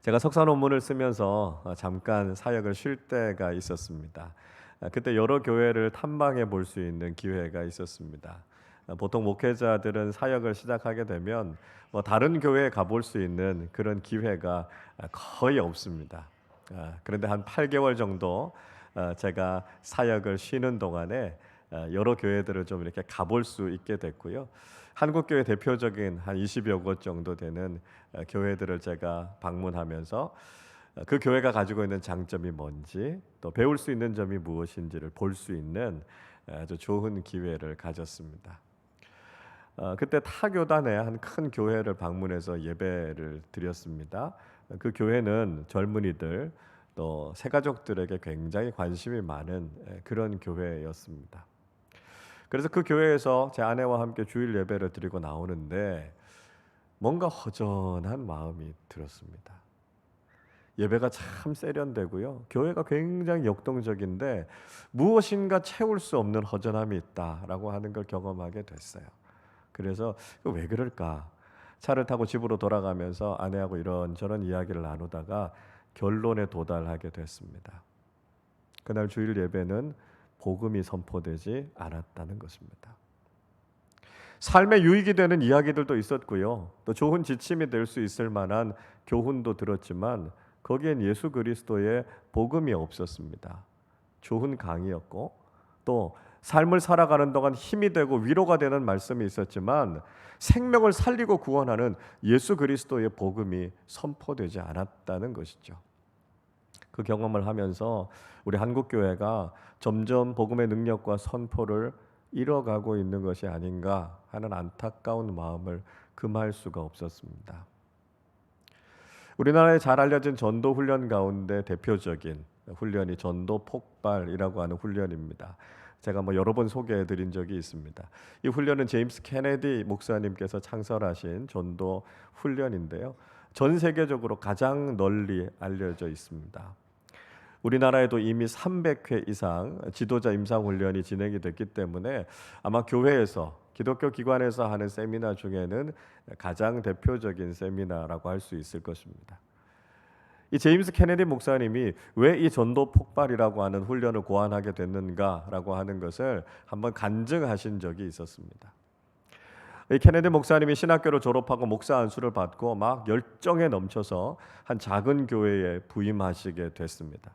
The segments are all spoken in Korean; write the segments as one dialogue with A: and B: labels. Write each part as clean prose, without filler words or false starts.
A: 제가 석사 논문을 쓰면서 잠깐 사역을 쉴 때가 있었습니다. 그때 여러 교회를 탐방해 볼 수 있는 기회가 있었습니다. 보통 목회자들은 사역을 시작하게 되면 다른 교회에 가볼 수 있는 그런 기회가 거의 없습니다. 그런데 한 8개월 정도 제가 사역을 쉬는 동안에 여러 교회들을 좀 이렇게 가볼 수 있게 됐고요. 한국 교회 대표적인 한 20여 곳 정도 되는 교회들을 제가 방문하면서 그 교회가 가지고 있는 장점이 뭔지 또 배울 수 있는 점이 무엇인지를 볼 수 있는 아주 좋은 기회를 가졌습니다. 그때 타교단의 한 큰 교회를 방문해서 예배를 드렸습니다. 그 교회는 젊은이들 또 새가족들에게 굉장히 관심이 많은 그런 교회였습니다. 그래서 그 교회에서 제 아내와 함께 주일 예배를 드리고 나오는데 뭔가 허전한 마음이 들었습니다. 예배가 참 세련되고요. 교회가 굉장히 역동적인데 무엇인가 채울 수 없는 허전함이 있다라고 하는 걸 경험하게 됐어요. 그래서 왜 그럴까? 차를 타고 집으로 돌아가면서 아내하고 이런저런 이야기를 나누다가 결론에 도달하게 됐습니다. 그날 주일 예배는 복음이 선포되지 않았다는 것입니다. 삶에 유익이 되는 이야기들도 있었고요. 또 좋은 지침이 될 수 있을 만한 교훈도 들었지만 거기엔 예수 그리스도의 복음이 없었습니다. 좋은 강의였고 또 삶을 살아가는 동안 힘이 되고 위로가 되는 말씀이 있었지만 생명을 살리고 구원하는 예수 그리스도의 복음이 선포되지 않았다는 것이죠. 그 경험을 하면서 우리 한국 교회가 점점 복음의 능력과 선포를 잃어가고 있는 것이 아닌가 하는 안타까운 마음을 금할 수가 없었습니다. 우리나라에 잘 알려진 전도 훈련 가운데 대표적인 훈련이 전도 폭발이라고 하는 훈련입니다. 제가 여러 번 소개해 드린 적이 있습니다. 이 훈련은 제임스 케네디 목사님께서 창설하신 전도 훈련인데요. 전 세계적으로 가장 널리 알려져 있습니다. 우리나라에도 이미 300회 이상 지도자 임상 훈련이 진행이 됐기 때문에 아마 교회에서 기독교 기관에서 하는 세미나 중에는 가장 대표적인 세미나라고 할 수 있을 것입니다. 이 제임스 케네디 목사님이 왜 이 전도 폭발이라고 하는 훈련을 고안하게 됐는가라고 하는 것을 한번 간증하신 적이 있었습니다. 이 케네디 목사님이 신학교를 졸업하고 목사 안수를 받고 막 열정에 넘쳐서 한 작은 교회에 부임하시게 됐습니다.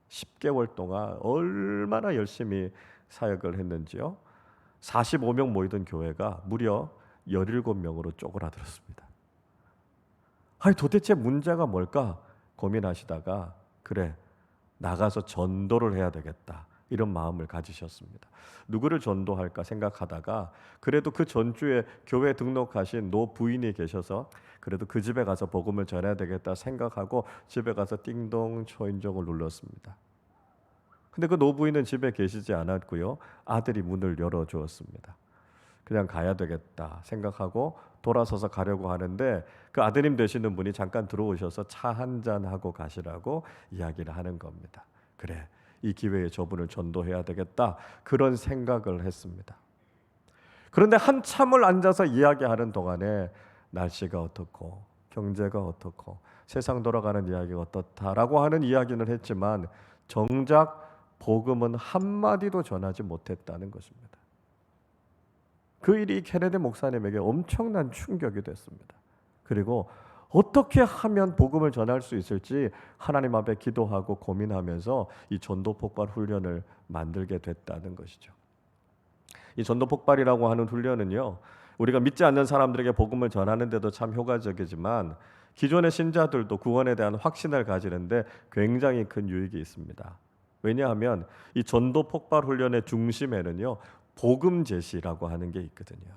A: 10개월 동안 얼마나 열심히 사역을 했는지요. 45명 모이던 교회가 무려 17명으로 쪼그라들었습니다. 아니 도대체 문제가 뭘까 고민하시다가 그래 나가서 전도를 해야 되겠다 이런 마음을 가지셨습니다. 누구를 전도할까 생각하다가 그래도 그 전주에 교회 등록하신 노 부인이 계셔서 그래도 그 집에 가서 복음을 전해야 되겠다 생각하고 집에 가서 띵동 초인종을 눌렀습니다. 근데 그 노부인은 집에 계시지 않았고요. 아들이 문을 열어주었습니다. 그냥 가야 되겠다 생각하고 돌아서서 가려고 하는데 그 아드님 되시는 분이 잠깐 들어오셔서 차 한잔 하고 가시라고 이야기를 하는 겁니다. 그래, 이 기회에 저분을 전도해야 되겠다 그런 생각을 했습니다. 그런데 한참을 앉아서 이야기하는 동안에 날씨가 어떻고 경제가 어떻고 세상 돌아가는 이야기가 어떻다라고 하는 이야기는 했지만 정작 복음은 한마디도 전하지 못했다는 것입니다. 그 일이 케네디 목사님에게 엄청난 충격이 됐습니다. 그리고 어떻게 하면 복음을 전할 수 있을지 하나님 앞에 기도하고 고민하면서 이 전도 폭발 훈련을 만들게 됐다는 것이죠. 이 전도 폭발이라고 하는 훈련은요, 우리가 믿지 않는 사람들에게 복음을 전하는 데도 참 효과적이지만 기존의 신자들도 구원에 대한 확신을 가지는데 굉장히 큰 유익이 있습니다. 왜냐하면 이 전도 폭발 훈련의 중심에는요, 복음 제시라고 하는 게 있거든요.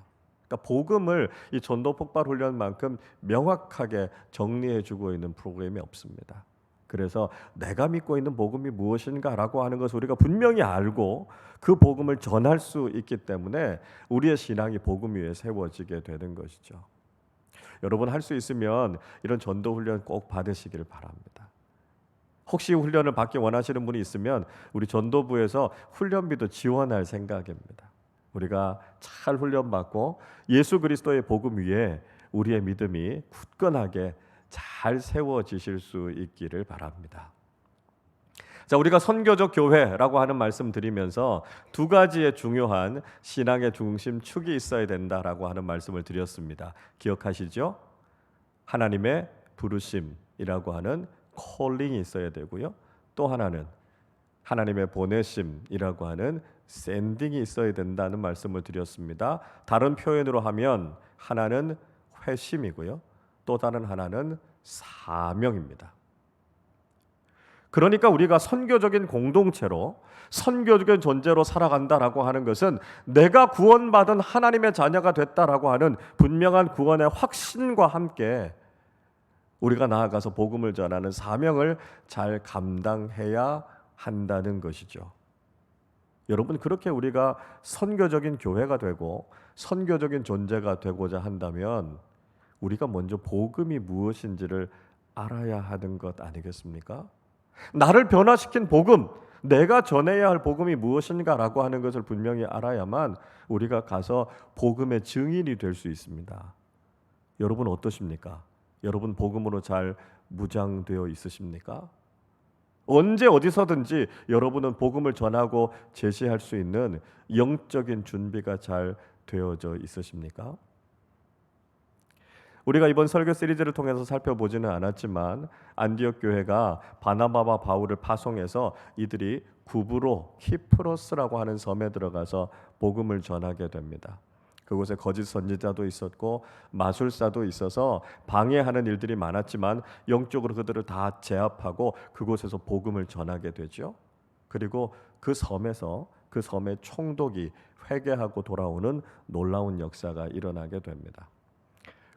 A: 그러니까 복음을 이 전도 폭발 훈련만큼 명확하게 정리해주고 있는 프로그램이 없습니다. 그래서 내가 믿고 있는 복음이 무엇인가라고 하는 것을 우리가 분명히 알고 그 복음을 전할 수 있기 때문에 우리의 신앙이 복음 위에 세워지게 되는 것이죠. 여러분 할 수 있으면 이런 전도 훈련 꼭 받으시기를 바랍니다. 혹시 훈련을 받기 원하시는 분이 있으면 우리 전도부에서 훈련비도 지원할 생각입니다. 우리가 잘 훈련받고 예수 그리스도의 복음 위에 우리의 믿음이 굳건하게 잘 세워지실 수 있기를 바랍니다. 자, 우리가 선교적 교회라고 하는 말씀 드리면서 두 가지의 중요한 신앙의 중심 축이 있어야 된다라고 하는 말씀을 드렸습니다. 기억하시죠? 하나님의 부르심이라고 하는 콜링이 있어야 되고요. 또 하나는 하나님의 보내심이라고 하는 샌딩이 있어야 된다는 말씀을 드렸습니다. 다른 표현으로 하면 하나는 회심이고요. 또 다른 하나는 사명입니다. 그러니까 우리가 선교적인 공동체로 선교적인 존재로 살아간다라고 하는 것은 내가 구원받은 하나님의 자녀가 됐다라고 하는 분명한 구원의 확신과 함께 우리가 나아가서 복음을 전하는 사명을 잘 감당해야 한다는 것이죠. 여러분, 그렇게 우리가 선교적인 교회가 되고 선교적인 존재가 되고자 한다면 우리가 먼저 복음이 무엇인지를 알아야 하는 것 아니겠습니까? 나를 변화시킨 복음, 내가 전해야 할 복음이 무엇인가라고 하는 것을 분명히 알아야만 우리가 가서 복음의 증인이 될 수 있습니다. 여러분 어떠십니까? 여러분 복음으로 잘 무장되어 있으십니까? 언제 어디서든지 여러분은 복음을 전하고 제시할 수 있는 영적인 준비가 잘 되어져 있으십니까? 우리가 이번 설교 시리즈를 통해서 살펴보지는 않았지만 안디옥 교회가 바나바와 바울을 파송해서 이들이 구브로 키프로스라고 하는 섬에 들어가서 복음을 전하게 됩니다. 그곳에 거짓 선지자도 있었고 마술사도 있어서 방해하는 일들이 많았지만 영적으로 그들을 다 제압하고 그곳에서 복음을 전하게 되죠. 그리고 그 섬에서 그 섬의 총독이 회개하고 돌아오는 놀라운 역사가 일어나게 됩니다.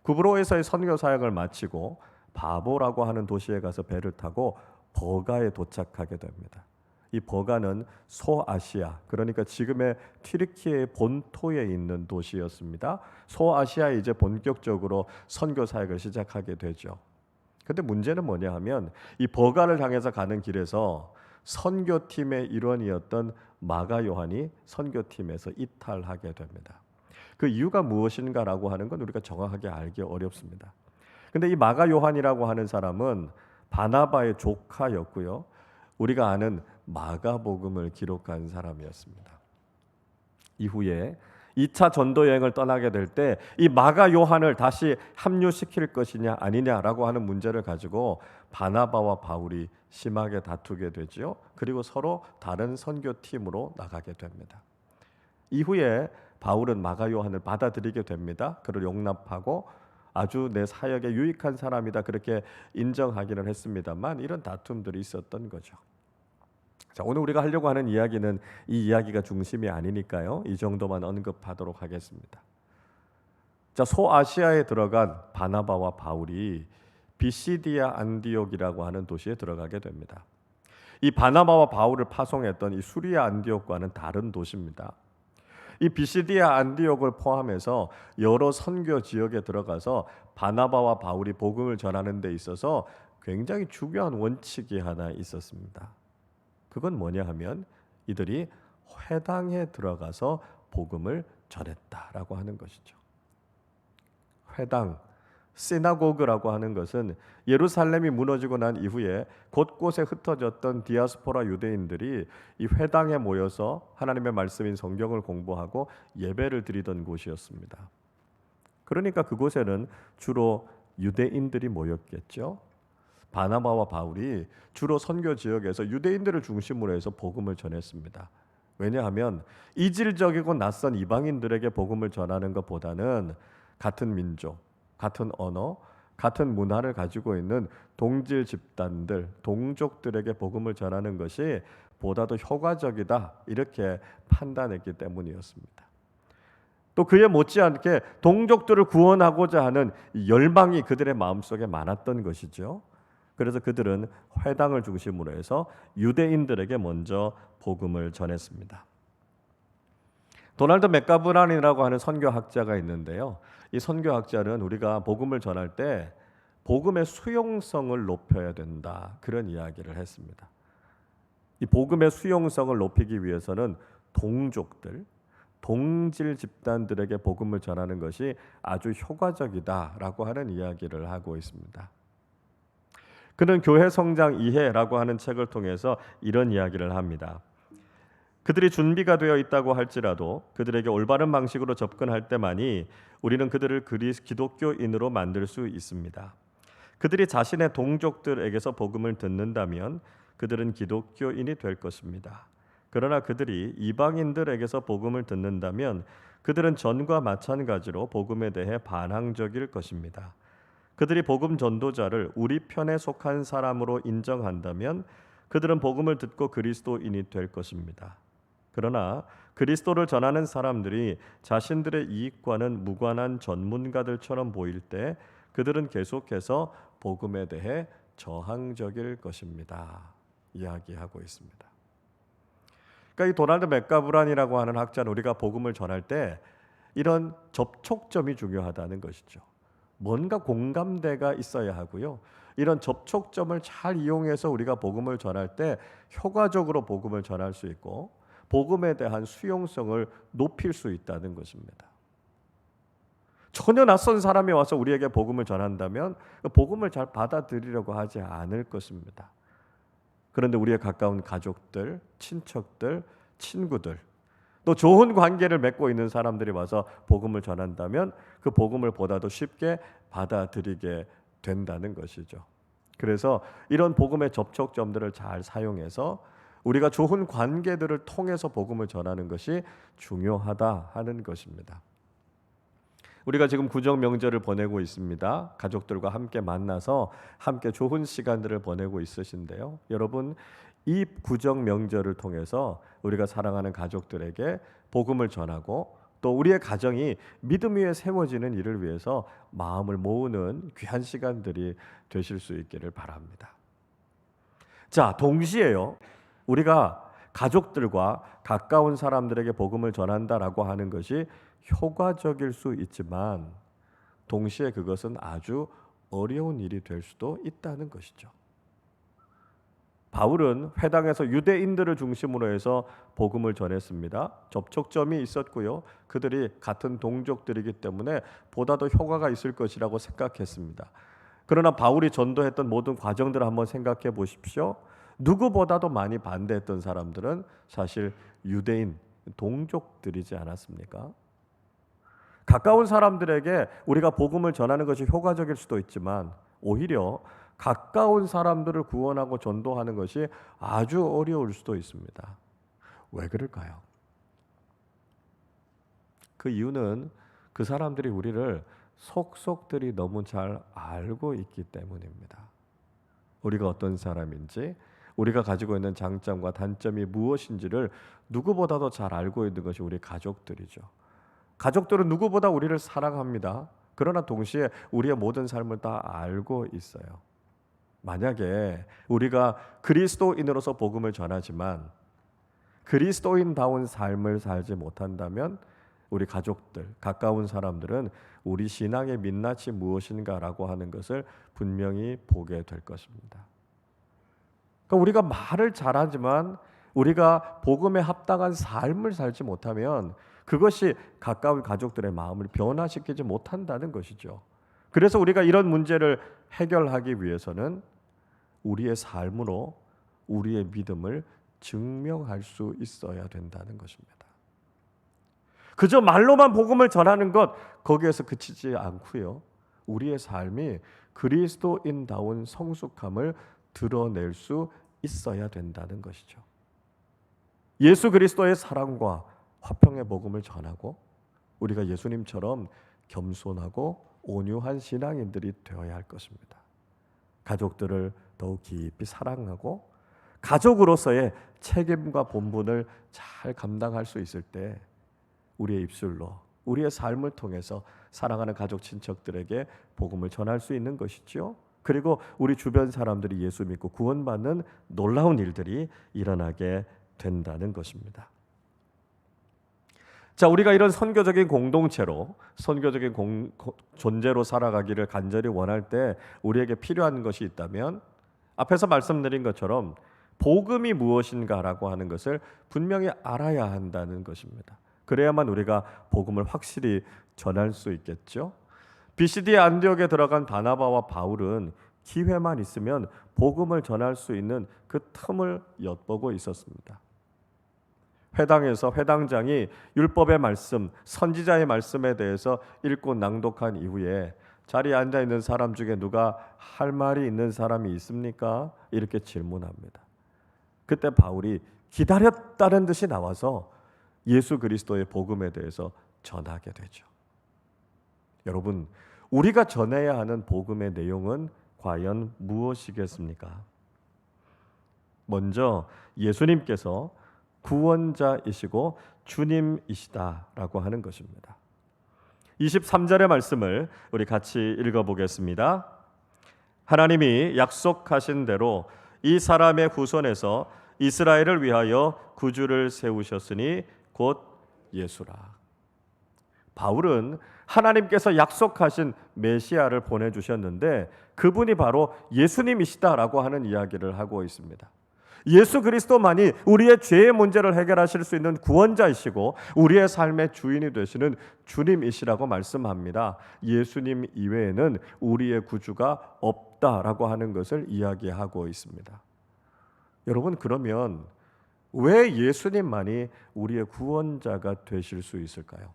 A: 구브로에서의 선교 사역을 마치고 바보라고 하는 도시에 가서 배를 타고 버가에 도착하게 됩니다. 이 버가는 소아시아, 그러니까 지금의 튀르키예의 본토에 있는 도시였습니다. 소아시아에 이제 본격적으로 선교 사역을 시작하게 되죠. 근데 문제는 뭐냐 하면 이 버가를 향해서 가는 길에서 선교팀의 일원이었던 마가 요한이 선교팀에서 이탈하게 됩니다. 그 이유가 무엇인가라고 하는 건 우리가 정확하게 알기 어렵습니다. 근데 이 마가 요한이라고 하는 사람은 바나바의 조카였고요. 우리가 아는 마가복음을 기록한 사람이었습니다. 이후에 2차 전도 여행을 떠나게 될 때 이 마가 요한을 다시 합류시킬 것이냐 아니냐라고 하는 문제를 가지고 바나바와 바울이 심하게 다투게 되죠. 그리고 서로 다른 선교팀으로 나가게 됩니다. 이후에 바울은 마가 요한을 받아들이게 됩니다. 그를 용납하고 아주 내 사역에 유익한 사람이다 그렇게 인정하기는 했습니다만 이런 다툼들이 있었던 거죠. 자, 오늘 우리가 하려고 하는 이야기는 이 이야기가 중심이 아니니까요. 이 정도만 언급하도록 하겠습니다. 자, 소아시아에 들어간 바나바와 바울이 비시디아 안디옥이라고 하는 도시에 들어가게 됩니다. 이 바나바와 바울을 파송했던 이 수리아 안디옥과는 다른 도시입니다. 이 비시디아 안디옥을 포함해서 여러 선교 지역에 들어가서 바나바와 바울이 복음을 전하는 데 있어서 굉장히 중요한 원칙이 하나 있었습니다. 그건 뭐냐 하면 이들이 회당에 들어가서 복음을 전했다라고 하는 것이죠. 회당, 시나고그라고 하는 것은 예루살렘이 무너지고 난 이후에 곳곳에 흩어졌던 디아스포라 유대인들이 이 회당에 모여서 하나님의 말씀인 성경을 공부하고 예배를 드리던 곳이었습니다. 그러니까 그곳에는 주로 유대인들이 모였겠죠. 바나바와 바울이 주로 선교 지역에서 유대인들을 중심으로 해서 복음을 전했습니다. 왜냐하면 이질적이고 낯선 이방인들에게 복음을 전하는 것보다는 같은 민족, 같은 언어, 같은 문화를 가지고 있는 동질 집단들, 동족들에게 복음을 전하는 것이 보다 더 효과적이다 이렇게 판단했기 때문이었습니다. 또 그에 못지않게 동족들을 구원하고자 하는 열망이 그들의 마음속에 많았던 것이죠. 그래서 그들은 회당을 중심으로 해서 유대인들에게 먼저 복음을 전했습니다. 도널드 맥가브란이라고 하는 선교학자가 있는데요. 이 선교학자는 우리가 복음을 전할 때 복음의 수용성을 높여야 된다 그런 이야기를 했습니다. 이 복음의 수용성을 높이기 위해서는 동족들, 동질 집단들에게 복음을 전하는 것이 아주 효과적이다라고 하는 이야기를 하고 있습니다. 그는 교회 성장 이해라고 하는 책을 통해서 이런 이야기를 합니다. 그들이 준비가 되어 있다고 할지라도 그들에게 올바른 방식으로 접근할 때만이 우리는 그들을 기독교인으로 만들 수 있습니다. 그들이 자신의 동족들에게서 복음을 듣는다면 그들은 기독교인이 될 것입니다. 그러나 그들이 이방인들에게서 복음을 듣는다면 그들은 전과 마찬가지로 복음에 대해 반항적일 것입니다. 그들이 복음 전도자를 우리 편에 속한 사람으로 인정한다면 그들은 복음을 듣고 그리스도인이 될 것입니다. 그러나 그리스도를 전하는 사람들이 자신들의 이익과는 무관한 전문가들처럼 보일 때 그들은 계속해서 복음에 대해 저항적일 것입니다. 이야기하고 있습니다. 그러니까 이 도널드 맥가브란이라고 하는 학자는 우리가 복음을 전할 때 이런 접촉점이 중요하다는 것이죠. 뭔가 공감대가 있어야 하고요. 이런 접촉점을 잘 이용해서 우리가 복음을 전할 때 효과적으로 복음을 전할 수 있고 복음에 대한 수용성을 높일 수 있다는 것입니다. 전혀 낯선 사람이 와서 우리에게 복음을 전한다면 복음을 잘 받아들이려고 하지 않을 것입니다. 그런데 우리의 가까운 가족들, 친척들, 친구들, 또 좋은 관계를 맺고 있는 사람들이 와서 복음을 전한다면 그 복음을 보다도 쉽게 받아들이게 된다는 것이죠. 그래서 이런 복음의 접촉점들을 잘 사용해서 우리가 좋은 관계들을 통해서 복음을 전하는 것이 중요하다 하는 것입니다. 우리가 지금 구정 명절을 보내고 있습니다. 가족들과 함께 만나서 함께 좋은 시간들을 보내고 있으신데요. 여러분, 이 구정 명절을 통해서 우리가 사랑하는 가족들에게 복음을 전하고 또 우리의 가정이 믿음 위에 세워지는 일을 위해서 마음을 모으는 귀한 시간들이 되실 수 있기를 바랍니다. 자, 동시에요. 우리가 가족들과 가까운 사람들에게 복음을 전한다라고 하는 것이 효과적일 수 있지만 동시에 그것은 아주 어려운 일이 될 수도 있다는 것이죠. 바울은 회당에서 유대인들을 중심으로 해서 복음을 전했습니다. 접촉점이 있었고요. 그들이 같은 동족들이기 때문에 보다 더 효과가 있을 것이라고 생각했습니다. 그러나 바울이 전도했던 모든 과정들을 한번 생각해 보십시오. 누구보다도 많이 반대했던 사람들은 사실 유대인 동족들이지 않았습니까? 가까운 사람들에게 우리가 복음을 전하는 것이 효과적일 수도 있지만 오히려 가까운 사람들을 구원하고 전도하는 것이 아주 어려울 수도 있습니다. 왜 그럴까요? 그 이유는 그 사람들이 우리를 속속들이 너무 잘 알고 있기 때문입니다. 우리가 어떤 사람인지, 우리가 가지고 있는 장점과 단점이 무엇인지를 누구보다도 잘 알고 있는 것이 우리 가족들이죠. 가족들은 누구보다 우리를 사랑합니다. 그러나 동시에 우리의 모든 삶을 다 알고 있어요. 만약에 우리가 그리스도인으로서 복음을 전하지만 그리스도인다운 삶을 살지 못한다면 우리 가족들, 가까운 사람들은 우리 신앙의 민낯이 무엇인가라고 하는 것을 분명히 보게 될 것입니다. 그러니까 우리가 말을 잘하지만 우리가 복음에 합당한 삶을 살지 못하면 그것이 가까운 가족들의 마음을 변화시키지 못한다는 것이죠. 그래서 우리가 이런 문제를 해결하기 위해서는 우리의 삶으로 우리의 믿음을 증명할 수 있어야 된다는 것입니다. 그저 말로만 복음을 전하는 것 거기에서 그치지 않고요. 우리의 삶이 그리스도인다운 성숙함을 드러낼 수 있어야 된다는 것이죠. 예수 그리스도의 사랑과 화평의 복음을 전하고 우리가 예수님처럼 겸손하고 온유한 신앙인들이 되어야 할 것입니다. 가족들을 더욱 깊이 사랑하고 가족으로서의 책임과 본분을 잘 감당할 수 있을 때 우리의 입술로 우리의 삶을 통해서 사랑하는 가족 친척들에게 복음을 전할 수 있는 것이죠. 그리고 우리 주변 사람들이 예수 믿고 구원받는 놀라운 일들이 일어나게 된다는 것입니다. 자, 우리가 이런 선교적인 공동체로 선교적인 존재로 살아가기를 간절히 원할 때 우리에게 필요한 것이 있다면 앞에서 말씀드린 것처럼 복음이 무엇인가라고 하는 것을 분명히 알아야 한다는 것입니다. 그래야만 우리가 복음을 확실히 전할 수 있겠죠. 비시디의 안디옥에 들어간 바나바와 바울은 기회만 있으면 복음을 전할 수 있는 그 틈을 엿보고 있었습니다. 회당에서 회당장이 율법의 말씀, 선지자의 말씀에 대해서 읽고 낭독한 이후에 자리에 앉아 있는 사람 중에 누가 할 말이 있는 사람이 있습니까? 이렇게 질문합니다. 그때 바울이 기다렸다는 듯이 나와서 예수 그리스도의 복음에 대해서 전하게 되죠. 여러분, 우리가 전해야 하는 복음의 내용은 과연 무엇이겠습니까? 먼저 예수님께서 구원자이시고 주님이시다라고 하는 것입니다. 23절의 말씀을 우리 같이 읽어보겠습니다. 하나님이 약속하신 대로 이 사람의 후손에서 이스라엘을 위하여 구주를 세우셨으니 곧 예수라. 바울은 하나님께서 약속하신 메시아를 보내주셨는데 그분이 바로 예수님이시다라고 하는 이야기를 하고 있습니다. 예수 그리스도만이 우리의 죄의 문제를 해결하실 수 있는 구원자이시고 우리의 삶의 주인이 되시는 주님이시라고 말씀합니다. 예수님 이외에는 우리의 구주가 없다라고 하는 것을 이야기하고 있습니다. 여러분, 그러면 왜 예수님만이 우리의 구원자가 되실 수 있을까요?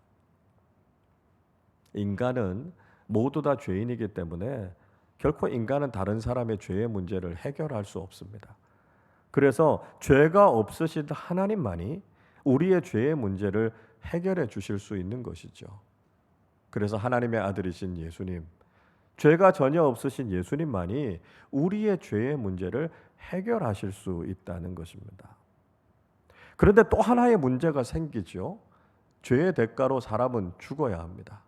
A: 인간은 모두 다 죄인이기 때문에 결코 인간은 다른 사람의 죄의 문제를 해결할 수 없습니다. 그래서 죄가 없으신 하나님만이 우리의 죄의 문제를 해결해 주실 수 있는 것이죠. 그래서 하나님의 아들이신 예수님, 죄가 전혀 없으신 예수님만이 우리의 죄의 문제를 해결하실 수 있다는 것입니다. 그런데 또 하나의 문제가 생기죠. 죄의 대가로 사람은 죽어야 합니다.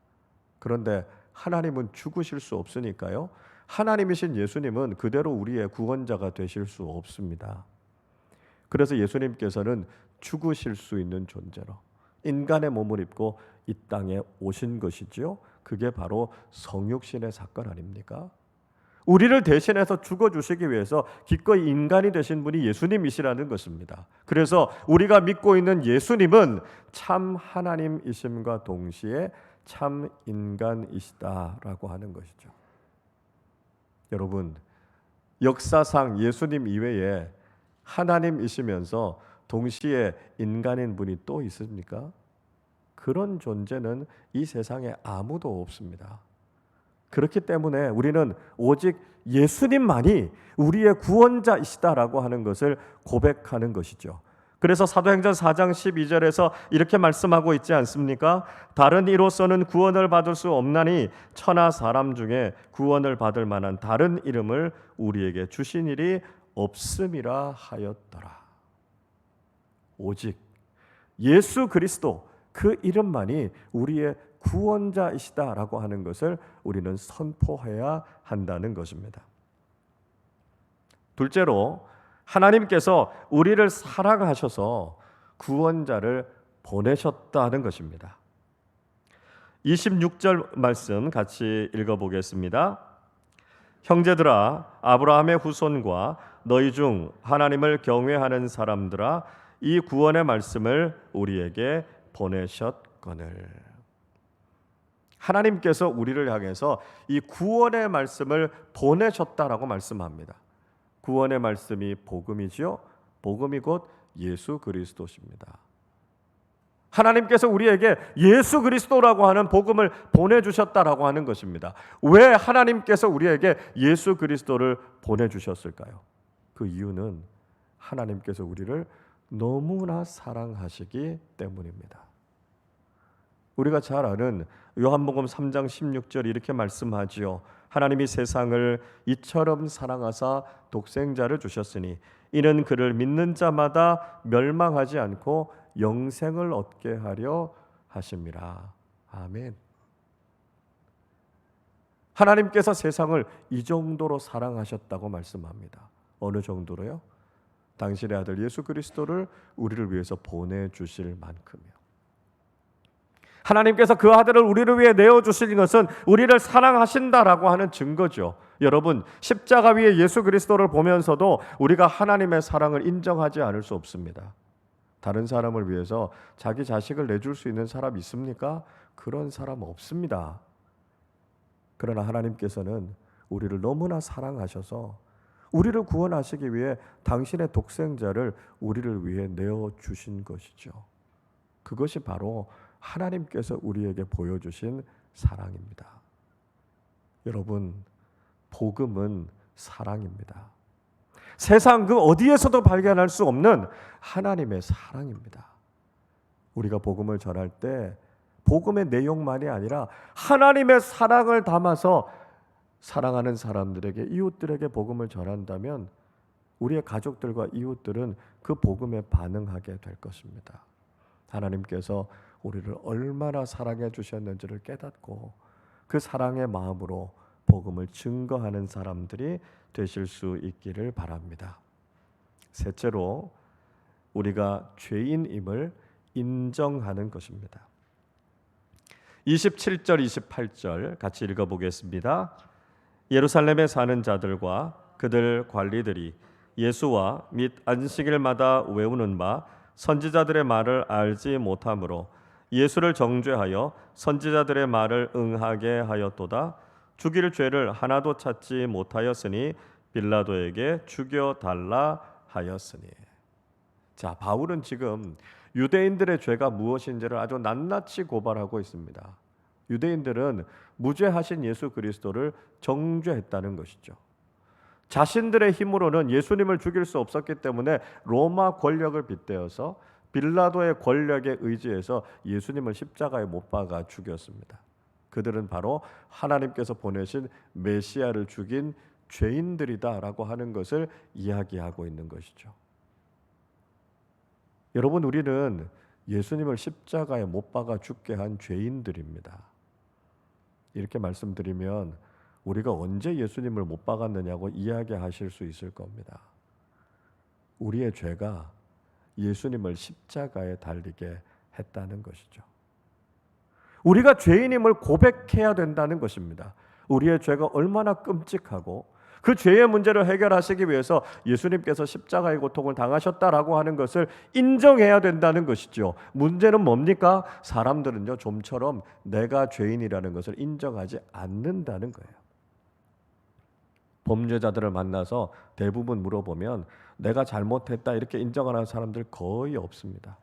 A: 그런데 하나님은 죽으실 수 없으니까요. 하나님이신 예수님은 그대로 우리의 구원자가 되실 수 없습니다. 그래서 예수님께서는 죽으실 수 있는 존재로 인간의 몸을 입고 이 땅에 오신 것이죠. 그게 바로 성육신의 사건 아닙니까? 우리를 대신해서 죽어주시기 위해서 기꺼이 인간이 되신 분이 예수님이시라는 것입니다. 그래서 우리가 믿고 있는 예수님은 참 하나님이심과 동시에 참 인간이시다라고 하는 것이죠. 여러분, 역사상 예수님 이외에 하나님이시면서 동시에 인간인 분이 또 있습니까? 그런 존재는 이 세상에 아무도 없습니다. 그렇기 때문에 우리는 오직 예수님만이 우리의 구원자이시다라고 하는 것을 고백하는 것이죠. 그래서 사도행전 4장 12절에서 이렇게 말씀하고 있지 않습니까? 다른 이로서는 구원을 받을 수 없나니 천하 사람 중에 구원을 받을 만한 다른 이름을 우리에게 주신 일이 없음이라 하였더라. 오직 예수 그리스도 그 이름만이 우리의 구원자이시다라고 하는 것을 우리는 선포해야 한다는 것입니다. 둘째로 하나님께서 우리를 사랑하셔서 구원자를 보내셨다는 것입니다. 26절 말씀 같이 읽어보겠습니다. 형제들아, 아브라함의 후손과 너희 중 하나님을 경외하는 사람들아, 이 구원의 말씀을 우리에게 보내셨거늘. 하나님께서 우리를 향해서 이 구원의 말씀을 보내셨다라고 말씀합니다. 구원의 말씀이 복음이지요. 복음이 곧 예수 그리스도십니다. 하나님께서 우리에게 예수 그리스도라고 하는 복음을 보내주셨다라고 하는 것입니다. 왜 하나님께서 우리에게 예수 그리스도를 보내주셨을까요? 그 이유는 하나님께서 우리를 너무나 사랑하시기 때문입니다. 우리가 잘 아는 요한복음 3장 16절 이렇게 말씀하지요. 하나님이 세상을 이처럼 사랑하사 독생자를 주셨으니 이는 그를 믿는 자마다 멸망하지 않고 영생을 얻게 하려 하심이라. 아멘. 하나님께서 세상을 이 정도로 사랑하셨다고 말씀합니다. 어느 정도로요? 당신의 아들 예수 그리스도를 우리를 위해서 보내주실 만큼이요. 하나님께서 그 아들을 우리를 위해 내어주신 것은 우리를 사랑하신다라고 하는 증거죠. 여러분, 십자가 위에 예수 그리스도를 보면서도 우리가 하나님의 사랑을 인정하지 않을 수 없습니다. 다른 사람을 위해서 자기 자식을 내줄 수 있는 사람 있습니까? 그런 사람 없습니다. 그러나 하나님께서는 우리를 너무나 사랑하셔서 우리를 구원하시기 위해 당신의 독생자를 우리를 위해 내어주신 것이죠. 그것이 바로 하나님께서 우리에게 보여주신 사랑입니다. 여러분, 복음은 사랑입니다. 세상 그 어디에서도 발견할 수 없는 하나님의 사랑입니다. 우리가 복음을 전할 때 복음의 내용만이 아니라 하나님의 사랑을 담아서 사랑하는 사람들에게, 이웃들에게 복음을 전한다면 우리의 가족들과 이웃들은 그 복음에 반응하게 될 것입니다. 하나님께서 우리를 얼마나 사랑해 주셨는지를 깨닫고 그 사랑의 마음으로 복음을 증거하는 사람들이 되실 수 있기를 바랍니다. 셋째로, 우리가 죄인임을 인정하는 것입니다. 27절, 28절 같이 읽어보겠습니다. 예루살렘에 사는 자들과 그들 관리들이 예수와 및 안식일마다 외우는 바 선지자들의 말을 알지 못하므로 예수를 정죄하여 선지자들의 말을 응하게 하였도다. 죽일 죄를 하나도 찾지 못하였으니 빌라도에게 죽여달라 하였으니. 자, 바울은 지금 유대인들의 죄가 무엇인지를 아주 낱낱이 고발하고 있습니다. 유대인들은 무죄하신 예수 그리스도를 정죄했다는 것이죠. 자신들의 힘으로는 예수님을 죽일 수 없었기 때문에 로마 권력을 빗대어서 빌라도의 권력에 의지해서 예수님을 십자가에 못 박아 죽였습니다. 그들은 바로 하나님께서 보내신 메시아를 죽인 죄인들이다라고 하는 것을 이야기하고 있는 것이죠. 여러분, 우리는 예수님을 십자가에 못 박아 죽게 한 죄인들입니다. 이렇게 말씀드리면 우리가 언제 예수님을 못 박았느냐고 이야기하실 수 있을 겁니다. 우리의 죄가 예수님을 십자가에 달리게 했다는 것이죠. 우리가 죄인임을 고백해야 된다는 것입니다. 우리의 죄가 얼마나 끔찍하고 그 죄의 문제를 해결하시기 위해서 예수님께서 십자가의 고통을 당하셨다라고 하는 것을 인정해야 된다는 것이죠. 문제는 뭡니까? 사람들은요, 좀처럼 내가 죄인이라는 것을 인정하지 않는다는 거예요. 범죄자들을 만나서 대부분 물어보면 내가 잘못했다 이렇게 인정하는 사람들 거의 없습니다.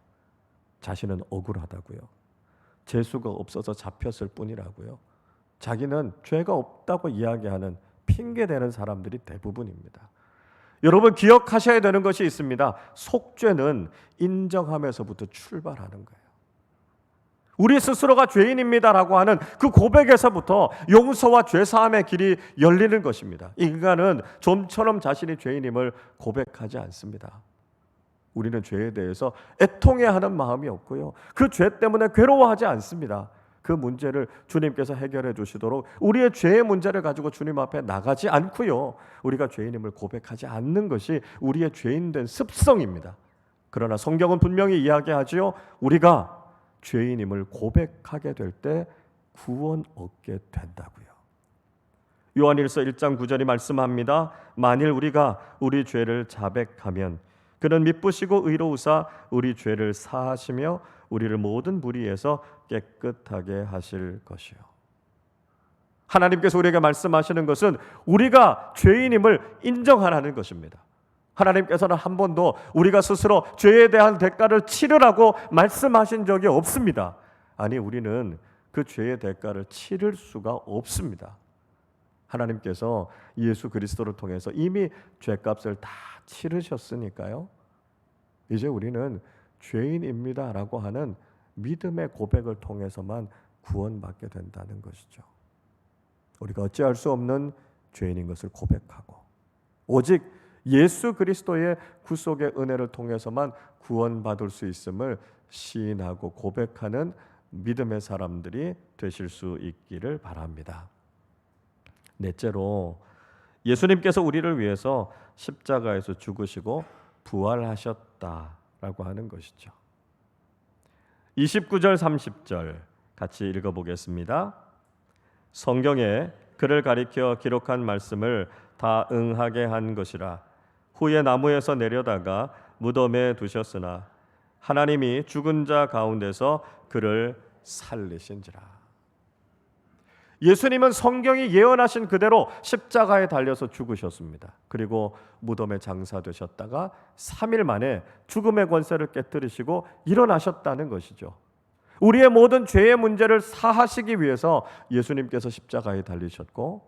A: 자신은 억울하다고요. 재수가 없어서 잡혔을 뿐이라고요. 자기는 죄가 없다고 이야기하는 핑계대는 사람들이 대부분입니다. 여러분, 기억하셔야 되는 것이 있습니다. 속죄는 인정하면서부터 출발하는 거예요. 우리 스스로가 죄인입니다라고 하는 그 고백에서부터 용서와 죄사함의 길이 열리는 것입니다. 인간은 좀처럼 자신이 죄인임을 고백하지 않습니다. 우리는 죄에 대해서 애통해하는 마음이 없고요. 그 죄 때문에 괴로워하지 않습니다. 그 문제를 주님께서 해결해 주시도록 우리의 죄의 문제를 가지고 주님 앞에 나가지 않고요. 우리가 죄인임을 고백하지 않는 것이 우리의 죄인된 습성입니다. 그러나 성경은 분명히 이야기하지요. 우리가 죄인임을 고백하게 될 때 구원 얻게 된다고요. 요한일서 1장 9절이 말씀합니다. 만일 우리가 우리 죄를 자백하면 그는 미쁘시고 의로우사 우리 죄를 사하시며 우리를 모든 불의에서 깨끗하게 하실 것이요. 하나님께서 우리에게 말씀하시는 것은 우리가 죄인임을 인정하라는 것입니다. 하나님께서는 한 번도 우리가 스스로 죄에 대한 대가를 치르라고 말씀하신 적이 없습니다. 아니, 우리는 그 죄의 대가를 치를 수가 없습니다. 하나님께서 예수 그리스도를 통해서 이미 죄값을 다 치르셨으니까요. 이제 우리는 죄인입니다라고 하는 믿음의 고백을 통해서만 구원받게 된다는 것이죠. 우리가 어찌할 수 없는 죄인인 것을 고백하고 오직 예수 그리스도의 구속의 은혜를 통해서만 구원받을 수 있음을 시인하고 고백하는 믿음의 사람들이 되실 수 있기를 바랍니다. 넷째로, 예수님께서 우리를 위해서 십자가에서 죽으시고 부활하셨다라고 하는 것이죠. 29절 30절 같이 읽어보겠습니다. 성경에 그를 가리켜 기록한 말씀을 다 응하게 한 것이라. 후에 나무에서 내려다가 무덤에 두셨으나 하나님이 죽은 자 가운데서 그를 살리신지라. 예수님은 성경이 예언하신 그대로 십자가에 달려서 죽으셨습니다. 그리고 무덤에 장사되셨다가 3일 만에 죽음의 권세를 깨뜨리시고 일어나셨다는 것이죠. 우리의 모든 죄의 문제를 사하시기 위해서 예수님께서 십자가에 달리셨고,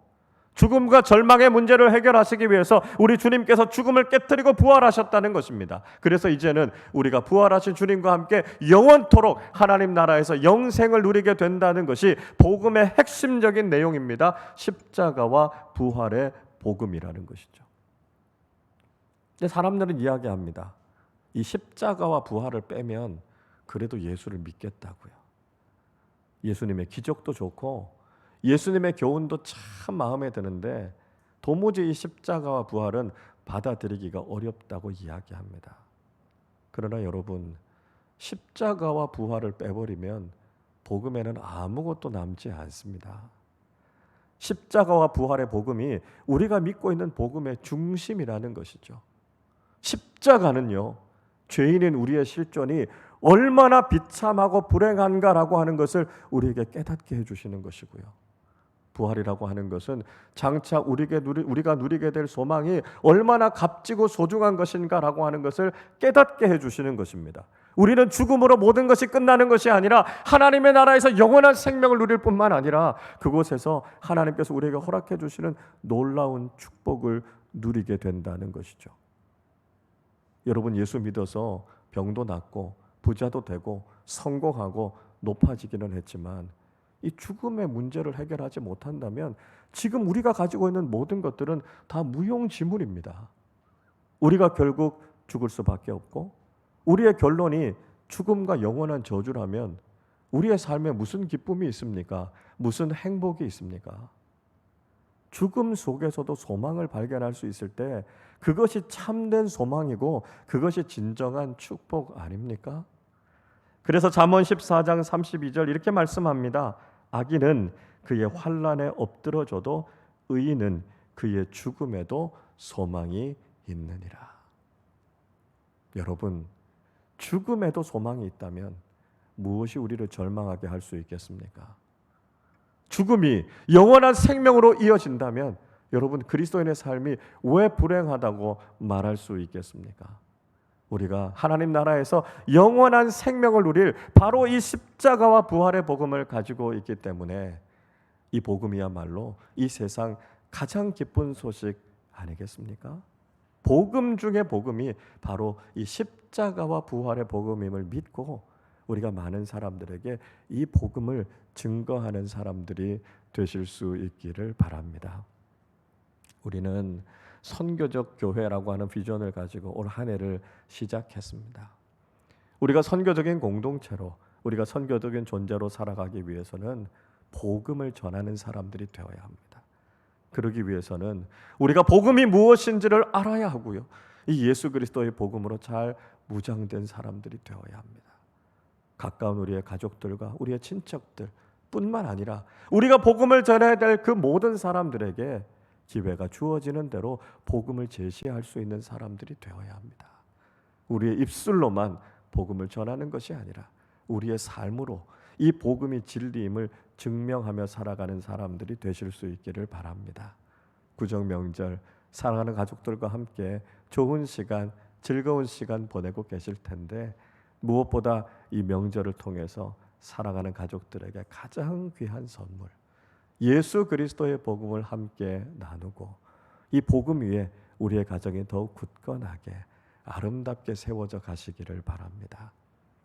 A: 죽음과 절망의 문제를 해결하시기 위해서 우리 주님께서 죽음을 깨뜨리고 부활하셨다는 것입니다. 그래서 이제는 우리가 부활하신 주님과 함께 영원토록 하나님 나라에서 영생을 누리게 된다는 것이 복음의 핵심적인 내용입니다. 십자가와 부활의 복음이라는 것이죠. 근데 사람들은 이야기합니다. 이 십자가와 부활을 빼면 그래도 예수를 믿겠다고요. 예수님의 기적도 좋고 예수님의 교훈도 참 마음에 드는데 도무지 이 십자가와 부활은 받아들이기가 어렵다고 이야기합니다. 그러나 여러분, 십자가와 부활을 빼버리면 복음에는 아무것도 남지 않습니다. 십자가와 부활의 복음이 우리가 믿고 있는 복음의 중심이라는 것이죠. 십자가는요, 죄인인 우리의 실존이 얼마나 비참하고 불행한가라고 하는 것을 우리에게 깨닫게 해주시는 것이고요. 부활이라고 하는 것은 장차 우리가 누리게 될 소망이 얼마나 값지고 소중한 것인가라고 하는 것을 깨닫게 해주시는 것입니다. 우리는 죽음으로 모든 것이 끝나는 것이 아니라 하나님의 나라에서 영원한 생명을 누릴 뿐만 아니라 그곳에서 하나님께서 우리에게 허락해 주시는 놀라운 축복을 누리게 된다는 것이죠. 여러분, 예수 믿어서 병도 낫고 부자도 되고 성공하고 높아지기는 했지만 이 죽음의 문제를 해결하지 못한다면 지금 우리가 가지고 있는 모든 것들은 다 무용지물입니다. 우리가 결국 죽을 수밖에 없고 우리의 결론이 죽음과 영원한 저주라면 우리의 삶에 무슨 기쁨이 있습니까? 무슨 행복이 있습니까? 죽음 속에서도 소망을 발견할 수 있을 때 그것이 참된 소망이고 그것이 진정한 축복 아닙니까? 그래서 잠언 14장 32절 이렇게 말씀합니다. 악인은 그의 환난에 엎드러져도 의인은 그의 죽음에도 소망이 있느니라. 여러분, 죽음에도 소망이 있다면 무엇이 우리를 절망하게 할 수 있겠습니까? 죽음이 영원한 생명으로 이어진다면 여러분, 그리스도인의 삶이 왜 불행하다고 말할 수 있겠습니까? 우리가 하나님 나라에서 영원한 생명을 누릴 바로 이 십자가와 부활의 복음을 가지고 있기 때문에 이 복음이야말로 이 세상 가장 기쁜 소식 아니겠습니까? 복음 중에 복음이 바로 이 십자가와 부활의 복음임을 믿고 우리가 많은 사람들에게 이 복음을 증거하는 사람들이 되실 수 있기를 바랍니다. 우리는 선교적 교회라고 하는 비전을 가지고 올 한 해를 시작했습니다. 우리가 선교적인 공동체로, 우리가 선교적인 존재로 살아가기 위해서는 복음을 전하는 사람들이 되어야 합니다. 그러기 위해서는 우리가 복음이 무엇인지를 알아야 하고요. 이 예수 그리스도의 복음으로 잘 무장된 사람들이 되어야 합니다. 가까운 우리의 가족들과 우리의 친척들 뿐만 아니라 우리가 복음을 전해야 될 그 모든 사람들에게 기회가 주어지는 대로 복음을 제시할 수 있는 사람들이 되어야 합니다. 우리의 입술로만 복음을 전하는 것이 아니라 우리의 삶으로 이 복음이 진리임을 증명하며 살아가는 사람들이 되실 수 있기를 바랍니다. 구정 명절 사랑하는 가족들과 함께 좋은 시간, 즐거운 시간 보내고 계실 텐데 무엇보다 이 명절을 통해서 사랑하는 가족들에게 가장 귀한 선물, 예수 그리스도의 복음을 함께 나누고 이 복음 위에 우리의 가정이 더욱 굳건하게 아름답게 세워져 가시기를 바랍니다.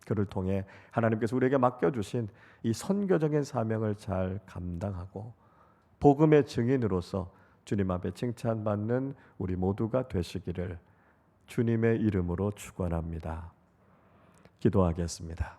A: 그를 통해 하나님께서 우리에게 맡겨주신 이 선교적인 사명을 잘 감당하고 복음의 증인으로서 주님 앞에 칭찬받는 우리 모두가 되시기를 주님의 이름으로 축원합니다. 기도하겠습니다.